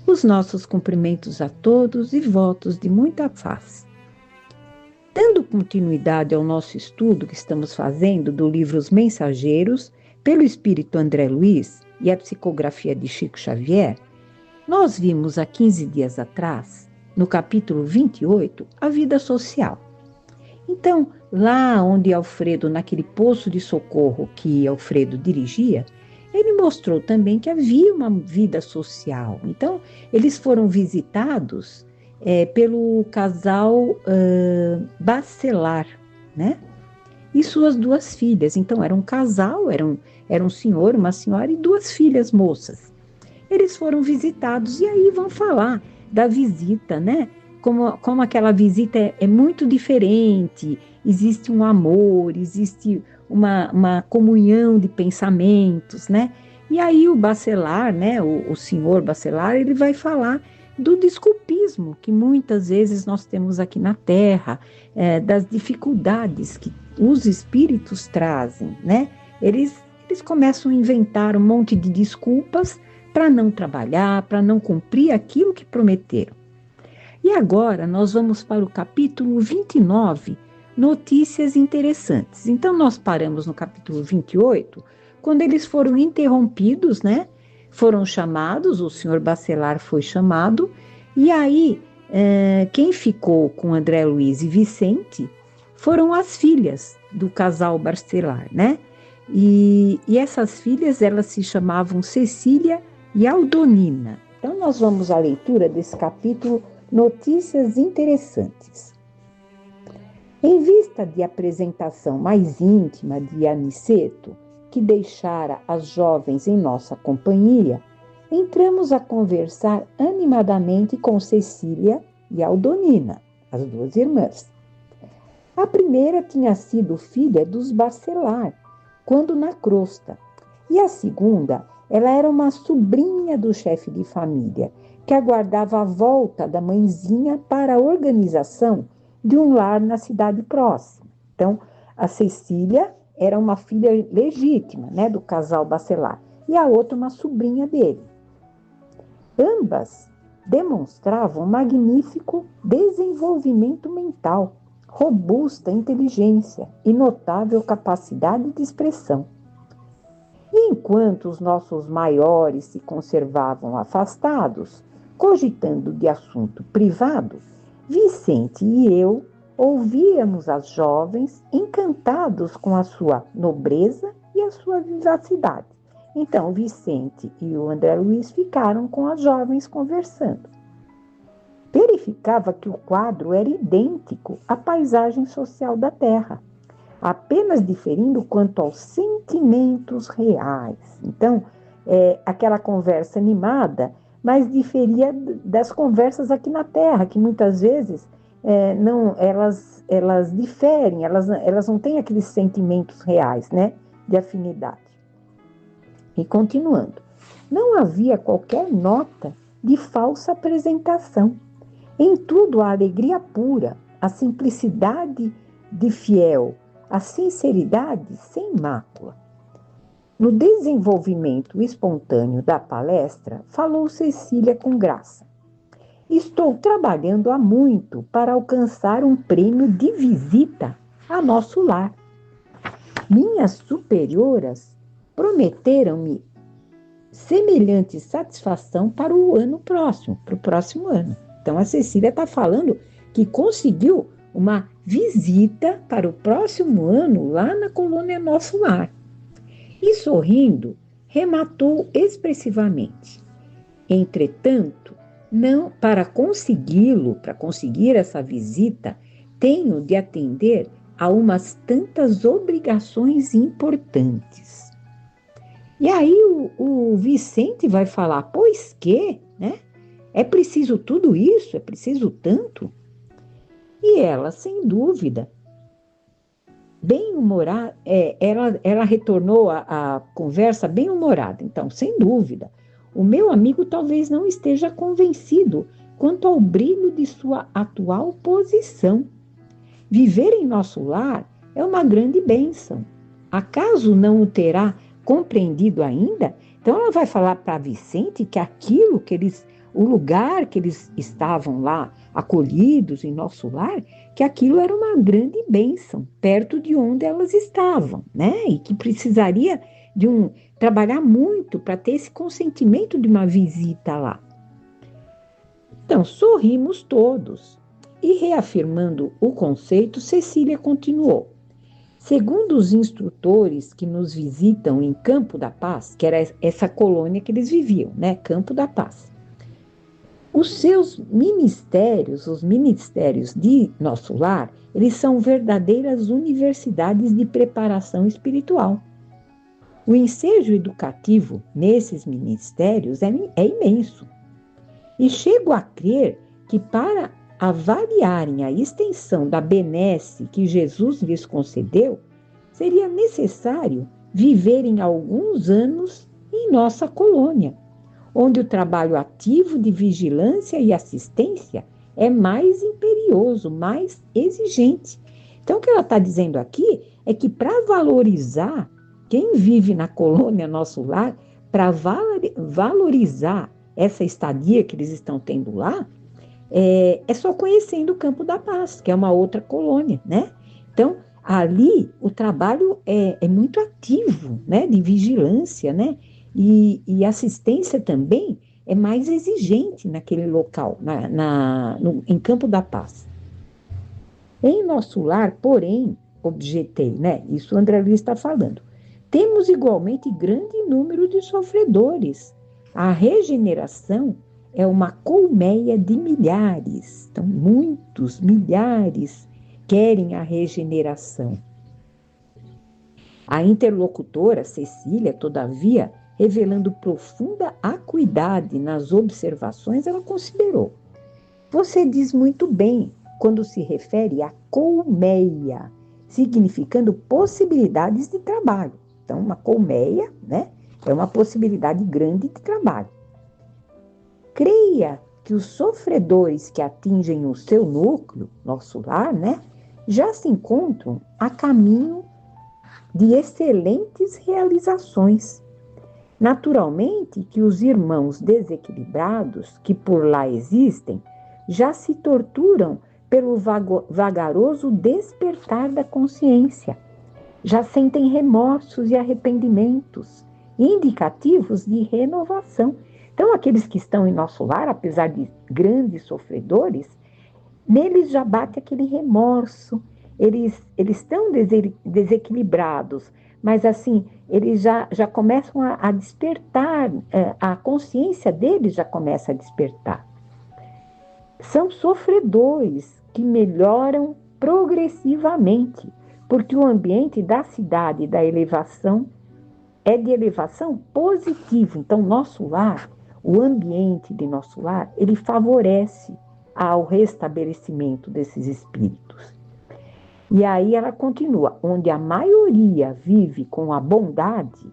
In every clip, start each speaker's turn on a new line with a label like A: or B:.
A: Os nossos cumprimentos a todos e votos de muita paz. Dando continuidade ao nosso estudo que estamos fazendo do livro Os Mensageiros, pelo espírito André Luiz e a psicografia de Chico Xavier, nós vimos há 15 dias atrás, no capítulo 28, a vida social. Então, lá onde Alfredo, naquele poço de socorro que Alfredo dirigia, ele mostrou também que havia uma vida social. Então, eles foram visitados pelo casal Bacelar, né? E suas duas filhas. Então, era um casal, era um senhor, uma senhora e duas filhas moças. Eles foram visitados e aí vão falar da visita, né? Como aquela visita é muito diferente, existe um amor, existe uma comunhão de pensamentos, né? E aí o Bacelar, né, o senhor Bacelar, ele vai falar do desculpismo que muitas vezes nós temos aqui na Terra, das dificuldades que os espíritos trazem, né? Eles começam a inventar um monte de desculpas para não trabalhar, para não cumprir aquilo que prometeram. E agora nós vamos para o capítulo 29, notícias interessantes. Então nós paramos no capítulo 28, quando eles foram interrompidos, né? Foram chamados, o senhor Bacelar foi chamado, e aí quem ficou com André Luiz e Vicente foram as filhas do casal Bacelar, né? E essas filhas, elas se chamavam Cecília e Aldonina. Então nós vamos à leitura desse capítulo, notícias interessantes. Em vista de apresentação mais íntima de Aniceto, que deixara as jovens em nossa companhia, entramos a conversar animadamente com Cecília e Aldonina, as duas irmãs. A primeira tinha sido filha dos Bacelar, quando na crosta, e a segunda, ela era uma sobrinha do chefe de família, que aguardava a volta da mãezinha para a organização de um lar na cidade próxima. Então, a Cecília era uma filha legítima, né, do casal Bacelar, e a outra uma sobrinha dele. Ambas demonstravam magnífico desenvolvimento mental, robusta inteligência e notável capacidade de expressão. E enquanto os nossos maiores se conservavam afastados, cogitando de assunto privado, Vicente e eu ouvíamos as jovens encantados com a sua nobreza e a sua vivacidade. Então, Vicente e o André Luiz ficaram com as jovens conversando. Verificava que o quadro era idêntico à paisagem social da Terra, apenas diferindo quanto aos sentimentos reais. Então, aquela conversa animada, mas diferia das conversas aqui na Terra, que muitas vezes elas diferem, elas não têm aqueles sentimentos reais, né, de afinidade. E continuando, não havia qualquer nota de falsa apresentação. Em tudo a alegria pura, a simplicidade de fiel, a sinceridade sem mácula. No desenvolvimento espontâneo da palestra, falou Cecília com graça. Estou trabalhando há muito para alcançar um prêmio de visita a nosso lar. Minhas superioras prometeram-me semelhante satisfação para o ano próximo, para o próximo ano. Então, a Cecília está falando que conseguiu uma visita para o próximo ano lá na colônia Nosso Lar. E, sorrindo, rematou expressivamente. Entretanto, não, para conseguir essa visita, tenho de atender a umas tantas obrigações importantes. E aí o Vicente vai falar, pois que, né? É preciso tudo isso? É preciso tanto? E ela, sem dúvida, bem-humorada, ela retornou a conversa bem-humorada. Então, sem dúvida, o meu amigo talvez não esteja convencido quanto ao brilho de sua atual posição. Viver em nosso lar é uma grande bênção. Acaso não o terá compreendido ainda? Então ela vai falar para Vicente que aquilo que eles o lugar que eles estavam lá, acolhidos em nosso lar, que aquilo era uma grande bênção, perto de onde elas estavam, né? E que precisaria de trabalhar muito para ter esse consentimento de uma visita lá. Então, sorrimos todos. E reafirmando o conceito, Cecília continuou. Segundo os instrutores que nos visitam em Campo da Paz, que era essa colônia que eles viviam, né? Campo da Paz. Os seus ministérios, os ministérios de nosso lar, eles são verdadeiras universidades de preparação espiritual. O ensejo educativo nesses ministérios é imenso. E chego a crer que para avaliarem a extensão da benesse que Jesus lhes concedeu, seria necessário viverem alguns anos em nossa colônia, onde o trabalho ativo de vigilância e assistência é mais imperioso, mais exigente. Então, o que ela está dizendo aqui é que para valorizar quem vive na colônia nosso lar, para valorizar essa estadia que eles estão tendo lá, é só conhecendo o Campo da Paz, que é uma outra colônia, né? Então, ali o trabalho é muito ativo, né? De vigilância, né? E assistência também é mais exigente naquele local, em Campo da Paz. Em nosso lar, porém, objetei, né? Isso o André Luiz está falando. Temos igualmente grande número de sofredores. A regeneração é uma colmeia de milhares. Então, muitos, milhares querem a regeneração. A interlocutora, Cecília, todavia, revelando profunda acuidade nas observações, ela considerou. Você diz muito bem quando se refere a colmeia, significando possibilidades de trabalho. Então, uma colmeia, né, é uma possibilidade grande de trabalho. Creia que os sofredores que atingem o seu núcleo, nosso lar, né, já se encontram a caminho de excelentes realizações. Naturalmente que os irmãos desequilibrados que por lá existem já se torturam pelo vagaroso despertar da consciência, já sentem remorsos e arrependimentos, indicativos de renovação. Então, aqueles que estão em nosso lar, apesar de grandes sofredores, neles já bate aquele remorso, eles estão desequilibrados, mas assim, eles já começam a despertar, a consciência deles já começa a despertar. São sofredores que melhoram progressivamente, porque o ambiente da cidade da elevação é de elevação positiva. Então, nosso lar, o ambiente de nosso lar, ele favorece ao restabelecimento desses espíritos. E aí ela continua, onde a maioria vive com a bondade,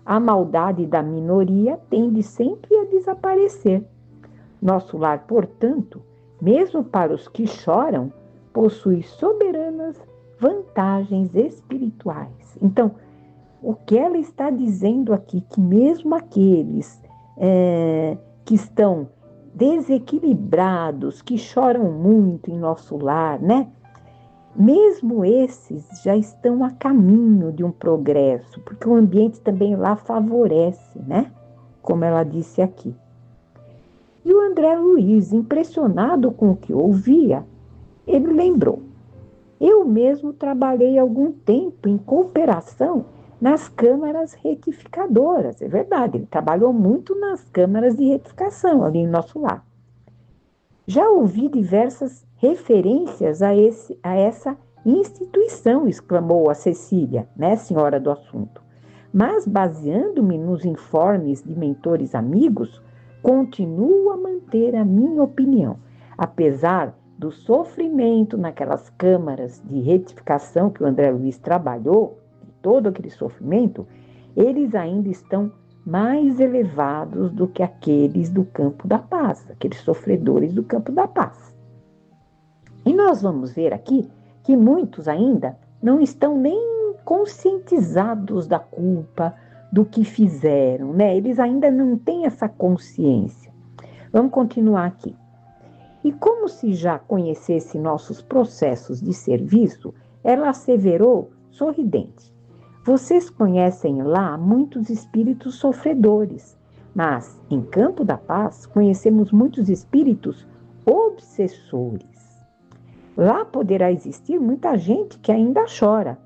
A: a maldade da minoria tende sempre a desaparecer. Nosso lar, portanto, mesmo para os que choram, possui soberanas vantagens espirituais. Então, o que ela está dizendo aqui, que mesmo aqueles que estão desequilibrados, que choram muito em nosso lar, né? Mesmo esses já estão a caminho de um progresso, porque o ambiente também lá favorece, né? Como ela disse aqui. E o André Luiz, impressionado com o que ouvia, ele lembrou. Eu mesmo trabalhei algum tempo em cooperação nas câmaras retificadoras. É verdade, ele trabalhou muito nas câmaras de retificação ali em nosso lar. Já ouvi diversas referências a essa instituição, exclamou a Cecília, né, senhora do assunto. Mas, baseando-me nos informes de mentores amigos, continuo a manter a minha opinião. Apesar do sofrimento naquelas câmaras de retificação que o André Luiz trabalhou, todo aquele sofrimento, eles ainda estão mais elevados do que aqueles do Campo da Paz, aqueles sofredores do Campo da Paz. E nós vamos ver aqui que muitos ainda não estão nem conscientizados da culpa, do que fizeram, né? Eles ainda não têm essa consciência. Vamos continuar aqui. E como se já conhecesse nossos processos de serviço, ela asseverou, sorridente: vocês conhecem lá muitos espíritos sofredores, mas em Campo da Paz conhecemos muitos espíritos obsessores. Lá poderá existir muita gente que ainda chora,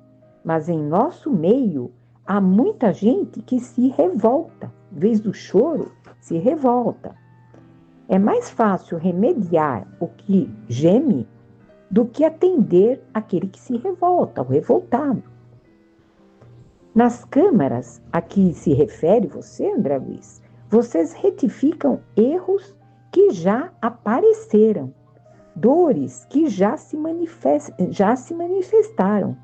A: mas em nosso meio há muita gente que se revolta. Em vez do choro, se revolta. É mais fácil remediar o que geme do que atender aquele que se revolta, o revoltado. Nas câmaras a que se refere você, André Luiz, vocês retificam erros que já apareceram, dores que já se manifestaram.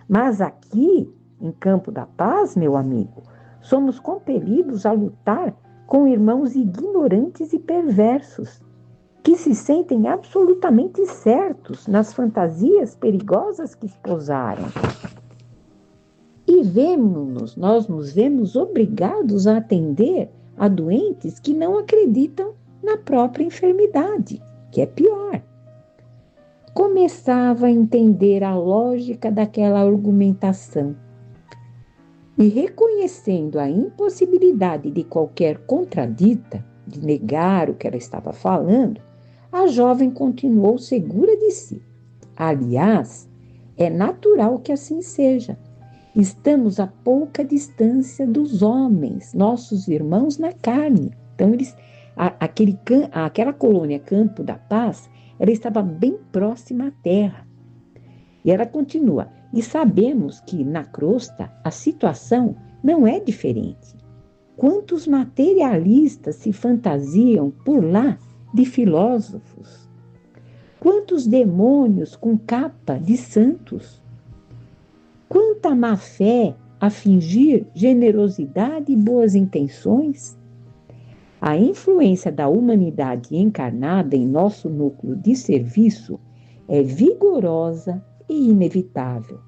A: Mas aqui, em Campo da Paz, meu amigo, somos compelidos a lutar com irmãos ignorantes e perversos, que se sentem absolutamente certos nas fantasias perigosas que esposaram. E nós nos vemos obrigados a atender a doentes que não acreditam na própria enfermidade, que é pior. Começava a entender a lógica daquela argumentação. E reconhecendo a impossibilidade de qualquer contradita, de negar o que ela estava falando, a jovem continuou segura de si. Aliás, é natural que assim seja. Estamos a pouca distância dos homens, nossos irmãos na carne. Então, aquela colônia Campo da Paz, ela estava bem próxima à terra. E ela continua: e sabemos que na crosta a situação não é diferente. Quantos materialistas se fantasiam por lá de filósofos? Quantos demônios com capa de santos? Quanta má fé a fingir generosidade e boas intenções? A influência da humanidade encarnada em nosso núcleo de serviço é vigorosa e inevitável.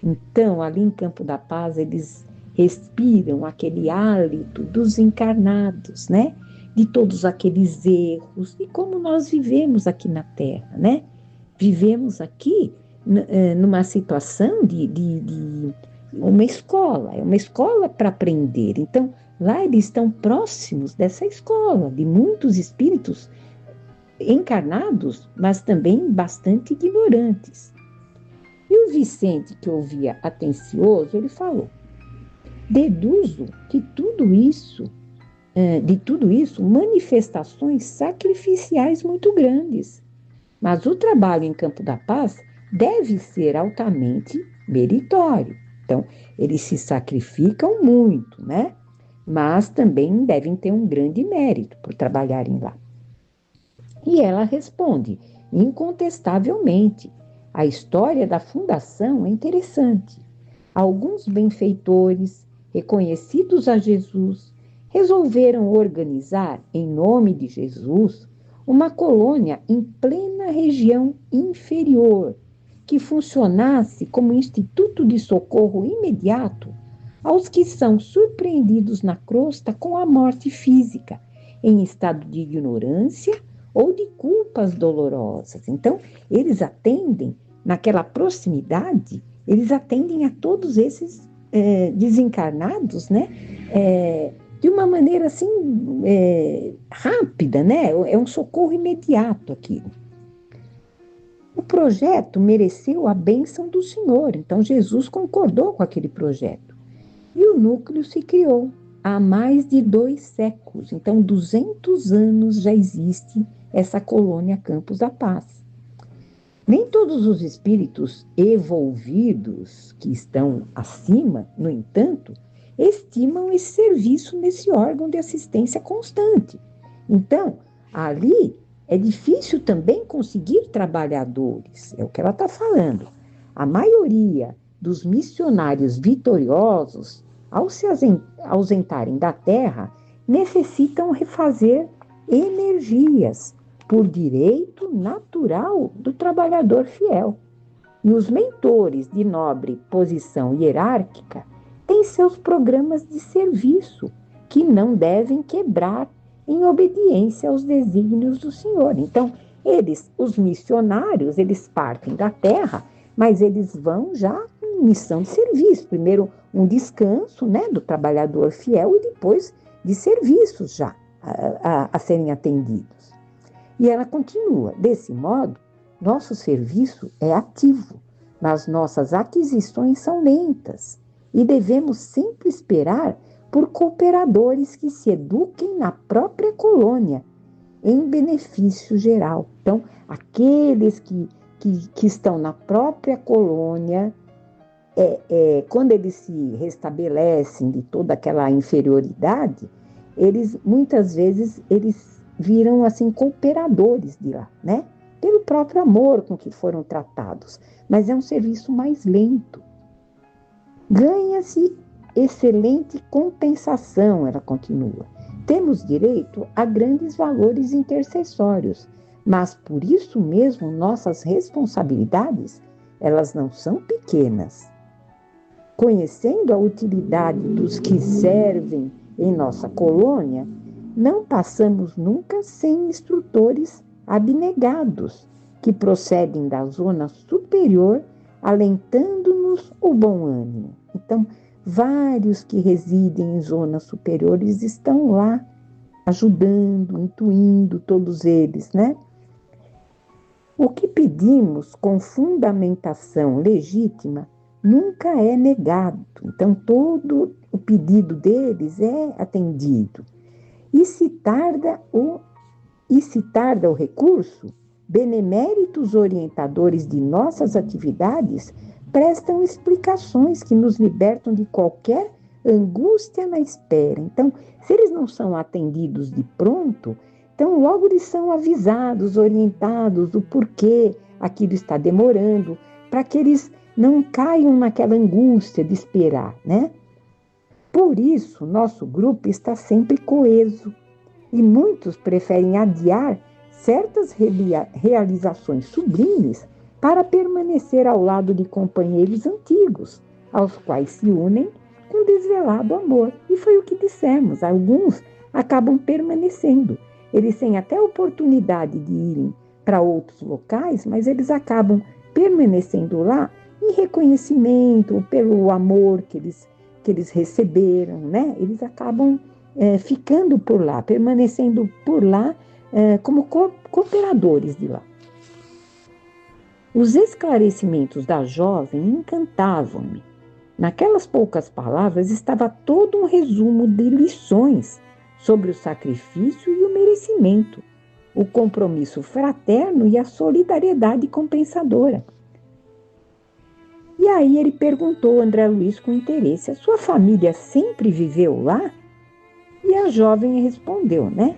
A: Então, ali em Campo da Paz, eles respiram aquele hálito dos encarnados, né? De todos aqueles erros, e como nós vivemos aqui na Terra, né? Vivemos aqui numa situação de uma escola, é uma escola para aprender. Então, lá eles estão próximos dessa escola, de muitos espíritos encarnados, mas também bastante ignorantes. E o Vicente, que ouvia atencioso, ele falou: deduzo que de tudo isso, manifestações sacrificiais muito grandes. Mas o trabalho em Campo da Paz deve ser altamente meritório. Então, eles se sacrificam muito, né? Mas também devem ter um grande mérito por trabalharem lá. E ela responde: incontestavelmente, a história da fundação é interessante. Alguns benfeitores, reconhecidos a Jesus, resolveram organizar, em nome de Jesus, uma colônia em plena região inferior, que funcionasse como instituto de socorro imediato aos que são surpreendidos na crosta com a morte física, em estado de ignorância ou de culpas dolorosas. Então, eles atendem, naquela proximidade, eles atendem a todos esses desencarnados, né? De uma maneira assim, rápida, né? É um socorro imediato aquilo. O projeto mereceu a bênção do Senhor, então Jesus concordou com aquele projeto. E o núcleo se criou há mais de 2 séculos, então 200 anos já existe essa colônia Campos da Paz. Nem todos os espíritos evolvidos que estão acima, no entanto, estimam esse serviço nesse órgão de assistência constante. Então, ali é difícil também conseguir trabalhadores, é o que ela está falando. A maioria dos missionários vitoriosos, ao se ausentarem da terra, necessitam refazer energias por direito natural do trabalhador fiel. E os mentores de nobre posição hierárquica têm seus programas de serviço, que não devem quebrar em obediência aos desígnios do Senhor. Então, os missionários, eles partem da terra, mas eles vão já em missão de serviço. Primeiro, um descanso, né, do trabalhador fiel e depois de serviços já a serem atendidos. E ela continua, desse modo, nosso serviço é ativo, mas nossas aquisições são lentas e devemos sempre esperar por cooperadores que se eduquem na própria colônia, em benefício geral. Então, aqueles que estão na própria colônia, quando eles se restabelecem de toda aquela inferioridade, eles, muitas vezes, eles viram, assim, cooperadores de lá, né? Pelo próprio amor com que foram tratados. Mas é um serviço mais lento. Ganha-se excelente compensação, ela continua. Temos direito a grandes valores intercessórios, mas por isso mesmo nossas responsabilidades, elas não são pequenas. Conhecendo a utilidade dos que servem em nossa colônia, não passamos nunca sem instrutores abnegados, que procedem da zona superior, alentando-nos o bom ânimo. Então, vários que residem em zonas superiores estão lá, ajudando, intuindo todos eles, né? O que pedimos com fundamentação legítima nunca é negado. Então, todo o pedido deles é atendido. E se tarda o recurso, beneméritos orientadores de nossas atividades prestam explicações que nos libertam de qualquer angústia na espera. Então, se eles não são atendidos de pronto, então logo eles são avisados, orientados do porquê aquilo está demorando, para que eles não caiam naquela angústia de esperar, né? Por isso, nosso grupo está sempre coeso e muitos preferem adiar certas realizações sublimes para permanecer ao lado de companheiros antigos, aos quais se unem com desvelado amor. E foi o que dissemos, alguns acabam permanecendo. Eles têm até oportunidade de irem para outros locais, mas eles acabam permanecendo lá em reconhecimento pelo amor que eles receberam, né? Eles acabam ficando por lá, permanecendo por lá como cooperadores de lá. Os esclarecimentos da jovem encantavam-me. Naquelas poucas palavras estava todo um resumo de lições sobre o sacrifício e o merecimento, o compromisso fraterno e a solidariedade compensadora. E aí ele perguntou a André Luiz com interesse: a sua família sempre viveu lá? E a jovem respondeu, né?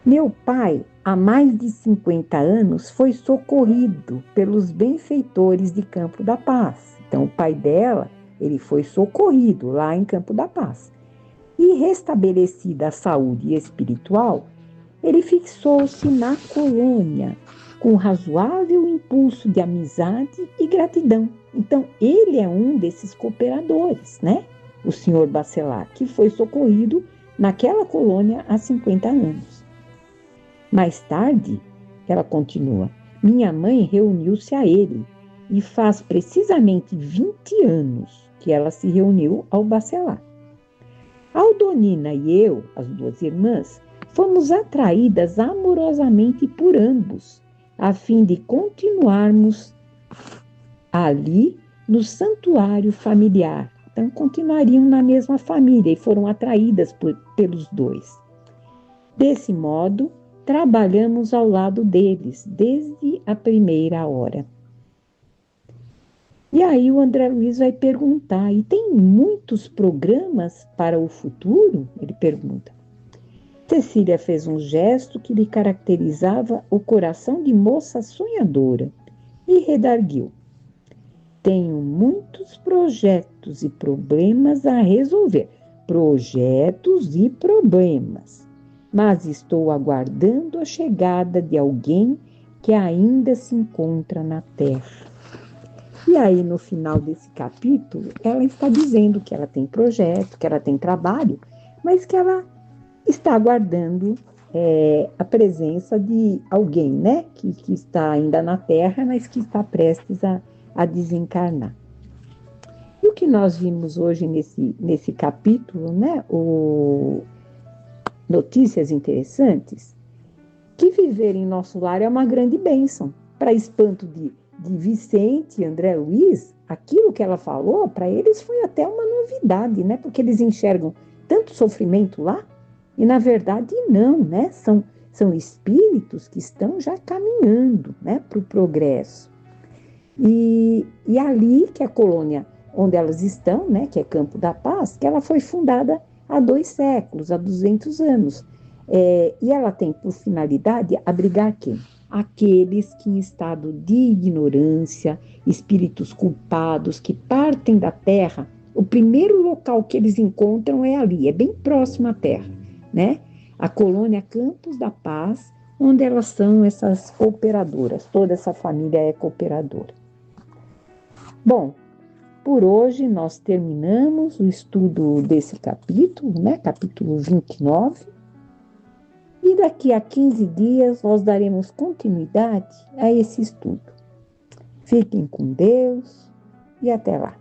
A: Meu pai, há mais de 50 anos, foi socorrido pelos benfeitores de Campo da Paz. Então, o pai dela, ele foi socorrido lá em Campo da Paz. E restabelecida a saúde espiritual, ele fixou-se na colônia, com razoável impulso de amizade e gratidão. Então, ele é um desses cooperadores, né? O senhor Bachelard, que foi socorrido naquela colônia há 50 anos. Mais tarde, ela continua, minha mãe reuniu-se a ele e faz precisamente 20 anos que ela se reuniu ao Bachelard. Aldonina e eu, as duas irmãs, fomos atraídas amorosamente por ambos, a fim de continuarmos ali no santuário familiar. Então, continuariam na mesma família e foram atraídas pelos dois. Desse modo, trabalhamos ao lado deles desde a primeira hora. E aí o André Luiz vai perguntar, e tem muitos programas para o futuro? Ele pergunta. Cecília fez um gesto que lhe caracterizava o coração de moça sonhadora e redarguiu. Tenho muitos projetos e problemas a resolver. Projetos e problemas. Mas estou aguardando a chegada de alguém que ainda se encontra na Terra. E aí, no final desse capítulo, ela está dizendo que ela tem projeto, que ela tem trabalho, mas que ela está aguardando a presença de alguém, né, que está ainda na Terra, mas que está prestes a desencarnar. E o que nós vimos hoje nesse capítulo, né, Notícias Interessantes, que viver em nosso lar é uma grande bênção. Para espanto de Vicente e André Luiz, aquilo que ela falou, para eles foi até uma novidade, né? Porque eles enxergam tanto sofrimento lá, e na verdade não, né? São espíritos que estão já caminhando, né, para o progresso. E ali que a colônia onde elas estão, né, que é Campo da Paz, que ela foi fundada há 2 séculos, há 200 anos. E ela tem por finalidade abrigar quem? Aqueles que em estado de ignorância, espíritos culpados, que partem da terra, o primeiro local que eles encontram é ali, é bem próximo à terra, né? A colônia Campos da Paz, onde elas são essas cooperadoras, toda essa família é cooperadora. Bom, por hoje nós terminamos o estudo desse capítulo, né? Capítulo 29. E daqui a 15 dias nós daremos continuidade a esse estudo. Fiquem com Deus e até lá.